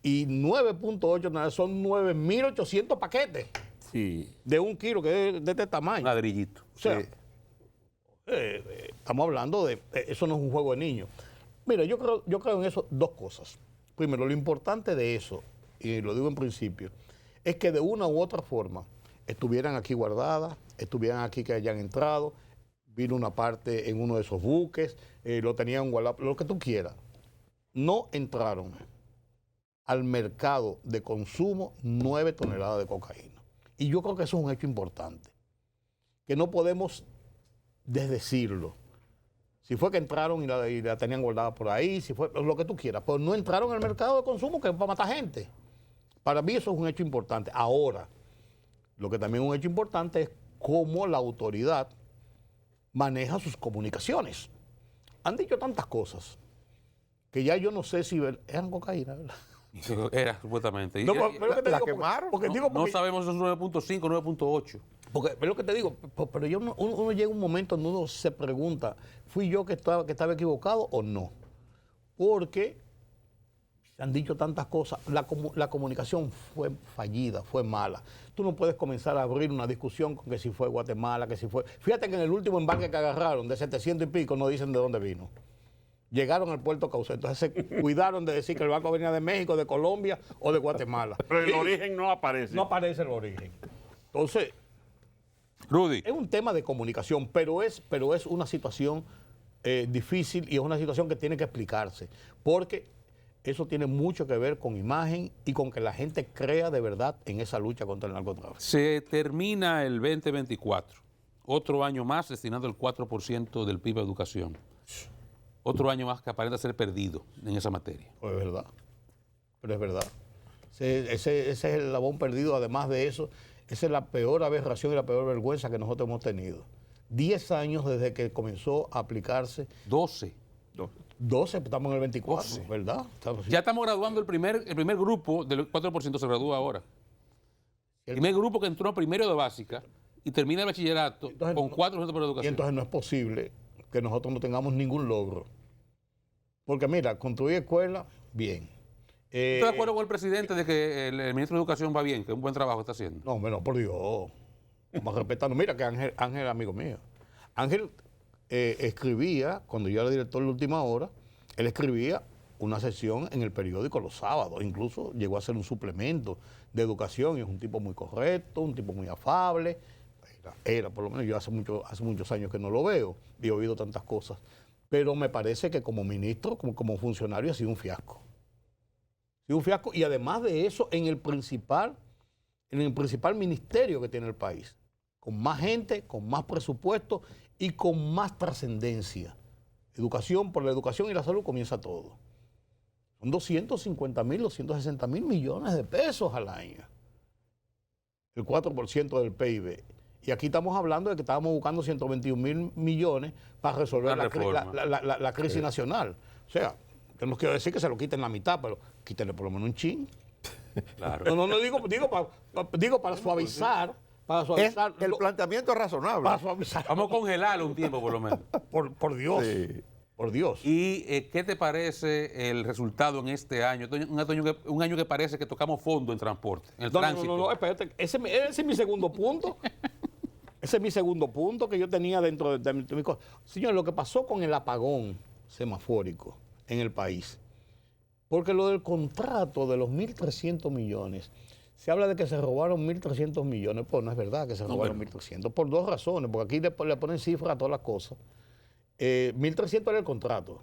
Y 9.8 toneladas son 9.800 paquetes Sí. de 1 kilo, que es de este Un tamaño. ladrillito. O sea, estamos hablando de, eso no es un juego de niños. Mira, yo creo en eso 2 cosas. Primero, lo importante de eso, y lo digo en principio, es que de una u otra forma estuvieran aquí guardadas, estuvieran aquí que hayan entrado, vino una parte en uno de esos buques, lo tenían guardado, lo que tú quieras. No entraron al mercado de consumo 9 toneladas de cocaína. Y yo creo que eso es un hecho importante, que no podemos desdecirlo. Si fue que entraron y la tenían guardada por ahí, si fue lo que tú quieras, pero no entraron al mercado de consumo, que es para matar gente. Para mí eso es un hecho importante. Ahora, lo que también es un hecho importante es cómo la autoridad maneja sus comunicaciones. Han dicho tantas cosas que ya yo no sé si eran cocaína, ¿verdad? Era, supuestamente. No, pero lo que te ¿La digo, quemaron? No sabemos si es 9.5 o 9.8. Porque es lo que te digo, pero uno llega a un momento donde uno se pregunta, ¿fui yo que estaba equivocado o no? Porque se han dicho tantas cosas, la comunicación fue fallida, fue mala. Tú no puedes comenzar a abrir una discusión con que si fue Guatemala, que si fue... Fíjate que en el último embarque que agarraron, de 700 y pico, no dicen de dónde vino. Llegaron al puerto Caucedo, entonces se cuidaron de decir que el barco venía de México, de Colombia o de Guatemala. Pero el origen no aparece. No aparece el origen. Entonces... Rudy. Es un tema de comunicación, pero es una situación difícil y es una situación que tiene que explicarse, porque eso tiene mucho que ver con imagen y con que la gente crea de verdad en esa lucha contra el narcotráfico. Se termina el 2024. Otro año más destinando el 4% del PIB a educación. Otro año más que aparenta ser perdido en esa materia. Pues es verdad, pero es verdad. Ese es el labón perdido. Además de eso, esa es la peor aberración y la peor vergüenza que nosotros hemos tenido. 10 años desde que comenzó a aplicarse. 12. 12, estamos en el 24, 12. ¿verdad? Ya estamos graduando el primer grupo del 4% se gradúa ahora. El primer grupo que entró primero de básica y termina el bachillerato Entonces, con 4% por Y educación. entonces no es posible que nosotros no tengamos ningún logro Porque mira, construir escuelas, bien. ¿Estás de acuerdo con el presidente de que el ministro de Educación va bien, que un buen trabajo está haciendo? No, bueno, por Dios. Vamos respetando. Mira que Ángel es amigo mío. Ángel escribía, cuando yo era director de la Última Hora, él escribía una sección en el periódico los sábados. Incluso llegó a ser un suplemento de educación y es un tipo muy correcto, un tipo muy afable. Era por lo menos yo hace muchos años que no lo veo y he oído tantas cosas. Pero me parece que como ministro, como funcionario, ha sido un fiasco. Ha sido un fiasco y además de eso, en el principal ministerio que tiene el país, con más gente, con más presupuesto y con más trascendencia. Educación, por la educación y la salud comienza todo. Son 250.000, 260.000 millones de pesos al año. El 4% del PIB. Y aquí estamos hablando de que estábamos buscando 121.000 millones para resolver la crisis nacional. O sea, que no quiero decir que se lo quiten la mitad, pero quítenle por lo menos un chin. Claro. No digo para suavizar. El planteamiento es razonable. Para suavizar. Vamos a congelarlo un tiempo por lo menos. Por Dios. Sí. Por Dios. ¿Y qué te parece el resultado en este año? Un año que parece que tocamos fondo en transporte, en el tránsito. No, espérate. Ese es mi segundo punto. Ese es mi segundo punto que yo tenía dentro de mi cosa. Señor, lo que pasó con el apagón semafórico en el país, porque lo del contrato de los 1.300 millones, se habla de que se robaron 1.300 millones, pues no es verdad que se robaron 1.300, por dos razones, porque aquí le ponen cifras a todas las cosas. 1.300 era el contrato.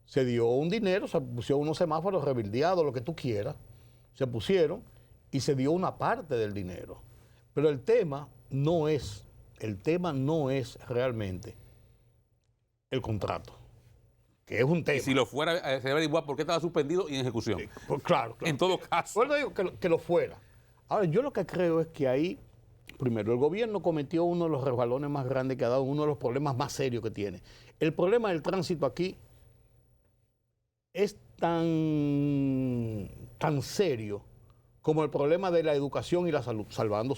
Se dio un dinero, se pusieron unos semáforos rebildeados, lo que tú quieras, se pusieron y se dio una parte del dinero. Pero el tema no es realmente el contrato, que es un tema. Y si lo fuera, se debe averiguar por qué estaba suspendido y en ejecución. Sí, pues claro. En todo caso. Bueno, digo que lo fuera. Ahora, yo lo que creo es que ahí, primero, el gobierno cometió uno de los resbalones más grandes que ha dado, uno de los problemas más serios que tiene. El problema del tránsito aquí es tan serio como el problema de la educación y la salud, salvando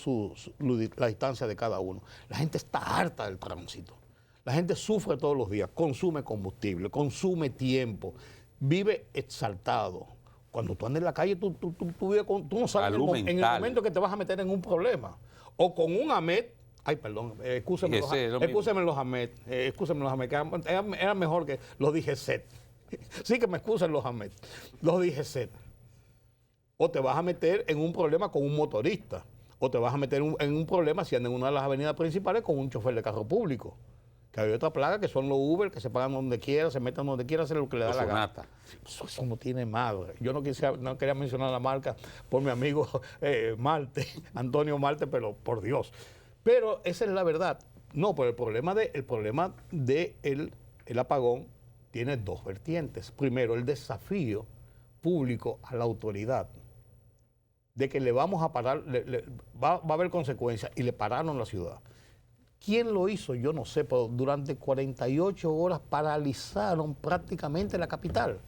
la distancia de cada uno. La gente está harta del tránsito. La gente sufre todos los días, consume combustible, consume tiempo, vive exaltado. Cuando tú andas en la calle, tú no sabes en el momento que te vas a meter en un problema. O con un AMET, ay, perdón, excúsenme los AMET, que era mejor que los DGCET. Sí que me excusen los AMET, los DGCET. O te vas a meter en un problema con un motorista, o te vas a meter en un problema si andas en una de las avenidas principales con un chofer de carro público. Que hay otra plaga que son los Uber, que se pagan donde quiera, se meten donde quiera, hacer lo que le da la gana. Eso no tiene madre. Yo no quería mencionar la marca por mi amigo Marte, Antonio Marte, pero por Dios. Pero esa es la verdad. No, pero el problema del apagón tiene dos vertientes. Primero, el desafío público a la autoridad de que le vamos a parar, va a haber consecuencias, y le pararon la ciudad. ¿Quién lo hizo? Yo no sé, pero durante 48 horas paralizaron prácticamente la capital.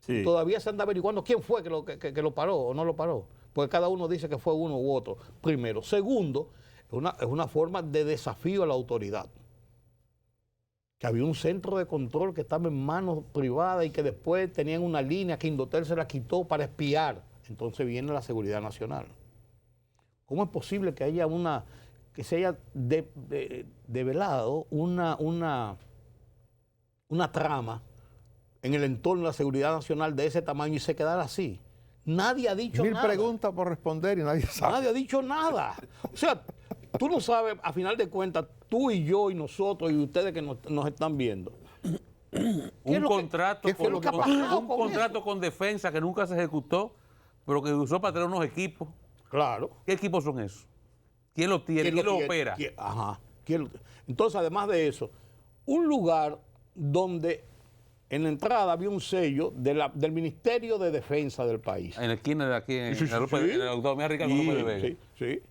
Sí. Todavía se anda averiguando quién fue que lo paró o no lo paró, porque cada uno dice que fue uno u otro. Primero. Segundo, es una forma de desafío a la autoridad. Que había un centro de control que estaba en manos privadas y que después tenían una línea que Indotel se la quitó para espiar. Entonces viene la seguridad nacional. ¿Cómo es posible que haya que se haya develado una trama en el entorno de la seguridad nacional de ese tamaño y se quedara así? Nadie ha dicho nada. 1000 preguntas por responder y nadie sabe. Nadie ha dicho nada. O sea, tú no sabes, a final de cuentas, tú y yo y nosotros y ustedes que nos están viendo. Un contrato con defensa que nunca se ejecutó, pero que usó para tener unos equipos. Claro. ¿Qué equipos son esos? ¿Quién los tiene? ¿Quién los opera? Entonces, además de eso, un lugar donde en la entrada había un sello del Ministerio de Defensa del país. En la esquina de aquí, en la autonomía Ricardo López de Vega. Sí.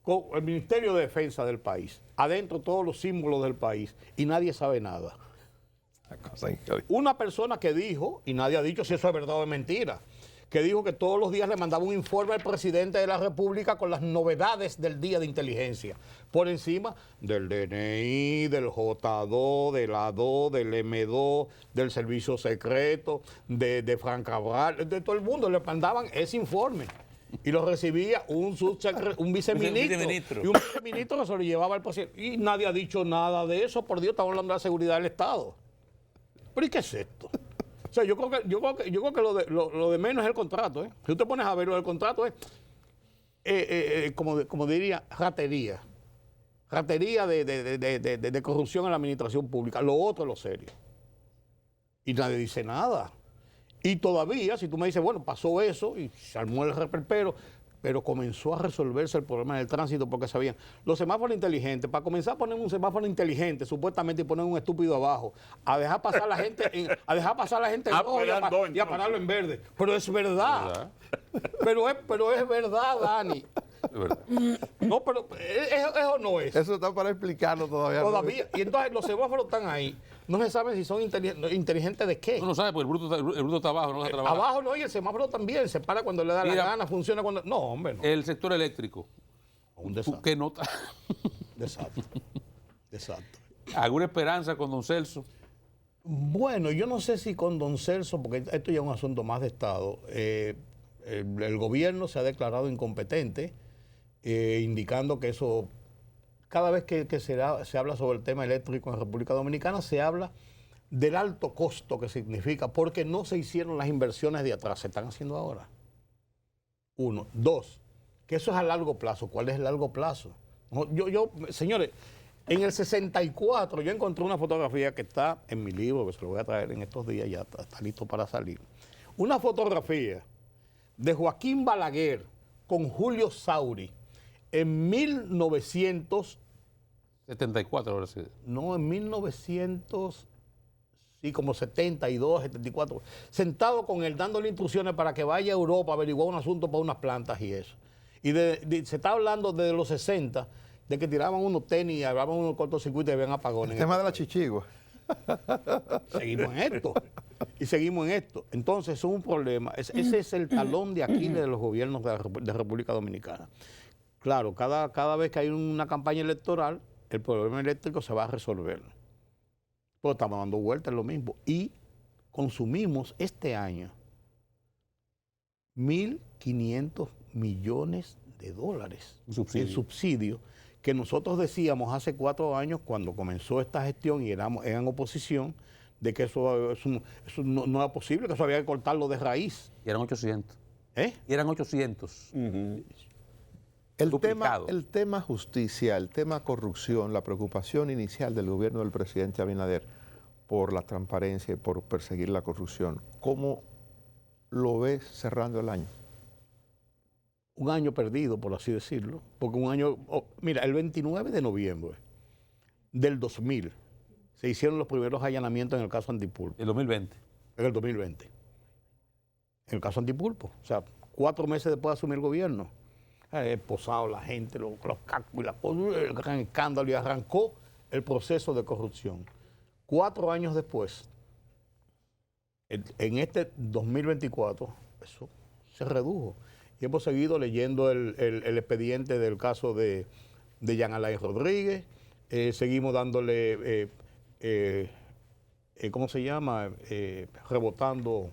Con el Ministerio de Defensa del país. Adentro todos los símbolos del país. Y nadie sabe nada. Una persona que dijo, y nadie ha dicho si eso es verdad o es mentira, que dijo que todos los días le mandaba un informe al presidente de la República con las novedades del día de inteligencia, por encima del DNI, del J2, del A2, del M2, del Servicio Secreto, de Fran Cabral, de todo el mundo le mandaban ese informe. Y lo recibía un viceministro. Y un viceministro que se lo llevaba al presidente. Y nadie ha dicho nada de eso. Por Dios, estamos hablando de la seguridad del Estado. ¿Pero y qué es esto? O sea, yo creo que lo de menos es el contrato. Si tú te pones a ver, lo del contrato es, como diría, ratería. Ratería de corrupción en la administración pública. Lo otro es lo serio. Y nadie dice nada. Y todavía, si tú me dices, bueno, pasó eso y se armó el reperpero, pero comenzó a resolverse el problema del tránsito porque sabían, los semáforos inteligentes, para comenzar a poner un semáforo inteligente, supuestamente, y poner un estúpido abajo, a dejar pasar a la gente en rojo y a pararlo en verde. Pero es verdad. Pero es verdad, Dani. No, pero eso no es. Eso está para explicarlo todavía. Y entonces los semáforos están ahí. No se sabe si son inteligentes de qué. No sabe, porque el bruto está abajo, no se trabaja. Abajo no, y el semáforo también. Se para cuando le da la gana, funciona cuando... No, hombre, no. El sector eléctrico. Un desastre. ¿Qué nota? Desastre. ¿Alguna esperanza con don Celso? Bueno, yo no sé si con don Celso, porque esto ya es un asunto más de Estado. El gobierno se ha declarado incompetente, indicando que eso... Cada vez que se habla sobre el tema eléctrico en República Dominicana, se habla del alto costo que significa, porque no se hicieron las inversiones de atrás, se están haciendo ahora. 1. 2, que eso es a largo plazo. ¿Cuál es el largo plazo? Señores, en el 64 yo encontré una fotografía que está en mi libro, que se lo voy a traer en estos días, ya está listo para salir. Una fotografía de Joaquín Balaguer con Julio Sauri en 1974, ahora sí. No, en 1900, sí, como 72, 74, sentado con él dándole instrucciones para que vaya a Europa a averiguar un asunto para unas plantas y eso. Y se está hablando desde los 60, de que tiraban unos tenis, hablaban unos cortocircuitos y habían apagones. El tema de la chichigua. Seguimos en esto. Entonces, eso es un problema. Ese es el talón de Aquiles de los gobiernos de República Dominicana. Claro, cada vez que hay una campaña electoral, el problema eléctrico se va a resolver. Pero estamos dando vueltas en lo mismo. Y consumimos este año $1.500 millones en subsidio, que nosotros decíamos hace 4 años, cuando comenzó esta gestión y eran oposición, de que eso no era posible, que eso había que cortarlo de raíz. Y eran 800. Y eran 800. El tema justicia, el tema corrupción, la preocupación inicial del gobierno del presidente Abinader por la transparencia y por perseguir la corrupción, ¿cómo lo ves cerrando el año? Un año perdido, por así decirlo, porque mira, el 29 de noviembre del 2000 se hicieron los primeros allanamientos en el caso Antipulpo. ¿El 2020? En el 2020. En el caso Antipulpo. O sea, 4 meses después de asumir el gobierno. Posado la gente, los cacos y el gran escándalo, y arrancó el proceso de corrupción. 4 años después, en este 2024, eso se redujo. Y hemos seguido leyendo el expediente del caso de Jean Alain Rodríguez, seguimos dándole, ¿cómo se llama? Rebotando,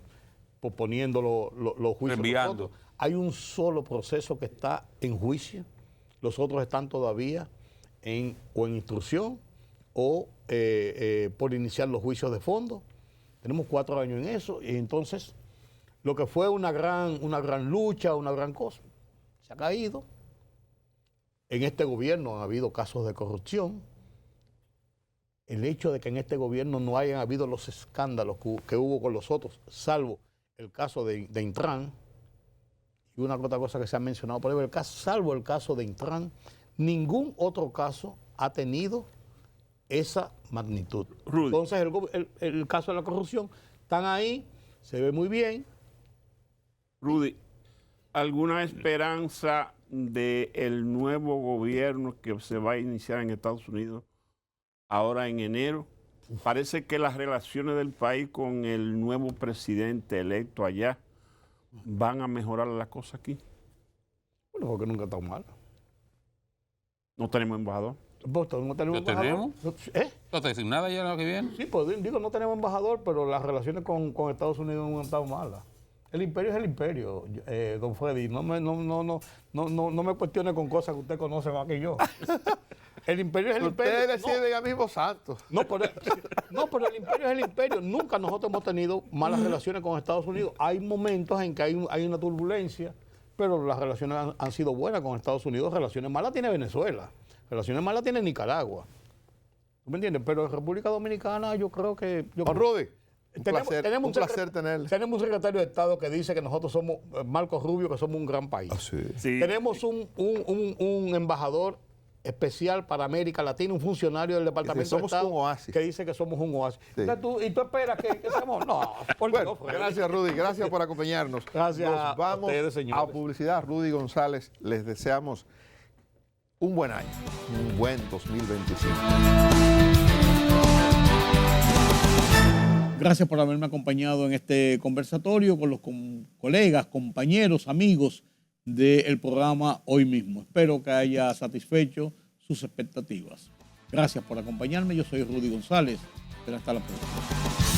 posponiendo los juicios. Enviando. Hay un solo proceso que está en juicio, los otros están todavía en instrucción o por iniciar los juicios de fondo. Tenemos 4 años en eso y entonces lo que fue una gran lucha, una gran cosa, se ha caído. En este gobierno han habido casos de corrupción. El hecho de que en este gobierno no hayan habido los escándalos que hubo con los otros, salvo el caso de Intran, y una otra cosa que se ha mencionado por ahí, salvo el caso de Intran, ningún otro caso ha tenido esa magnitud. Rudy. Entonces el caso de la corrupción, están ahí, se ve muy bien. Rudy, ¿alguna esperanza del nuevo gobierno que se va a iniciar en Estados Unidos ahora en enero? Parece que las relaciones del país con el nuevo presidente electo allá ¿van a mejorar las cosas aquí? Bueno, porque nunca ha estado mal. No tenemos embajador. Pues, no tenemos ¿Lo tenemos? ¿Eh? ¿No está designada ya lo que viene? Sí, pues digo, no tenemos embajador, pero las relaciones con Estados Unidos no han estado malas. El imperio es el imperio, don Freddy. No me cuestione con cosas que usted conoce más que yo. El imperio es el imperio. Ustedes le sirven a mismo santo. Pero el imperio es el imperio. Nunca nosotros hemos tenido malas relaciones con Estados Unidos. Hay momentos en que hay una turbulencia, pero las relaciones han sido buenas con Estados Unidos. Relaciones malas tiene Venezuela. Relaciones malas tiene Nicaragua. ¿Tú me entiendes? Pero en República Dominicana yo creo que... Don Rudy, un placer tenerle. Tenemos un secretario de Estado que dice que nosotros somos, Marcos Rubio, que somos un gran país. Sí. Tenemos un embajador especial para América Latina, un funcionario del Departamento de Estado un oasis. que dice que somos un oasis. Sí. Entonces, ¿tú esperas que seamos? No, por Bueno, Dios, Freddy. gracias Rudy, gracias por acompañarnos. Gracias Nos a vamos ustedes, señores. a publicidad. Rudy González, les deseamos un buen año, un buen 2025. Gracias por haberme acompañado en este conversatorio con los colegas, compañeros, amigos del programa Hoy Mismo. Espero que haya satisfecho sus expectativas. Gracias por acompañarme. Yo soy Rudy González. Pero hasta la próxima.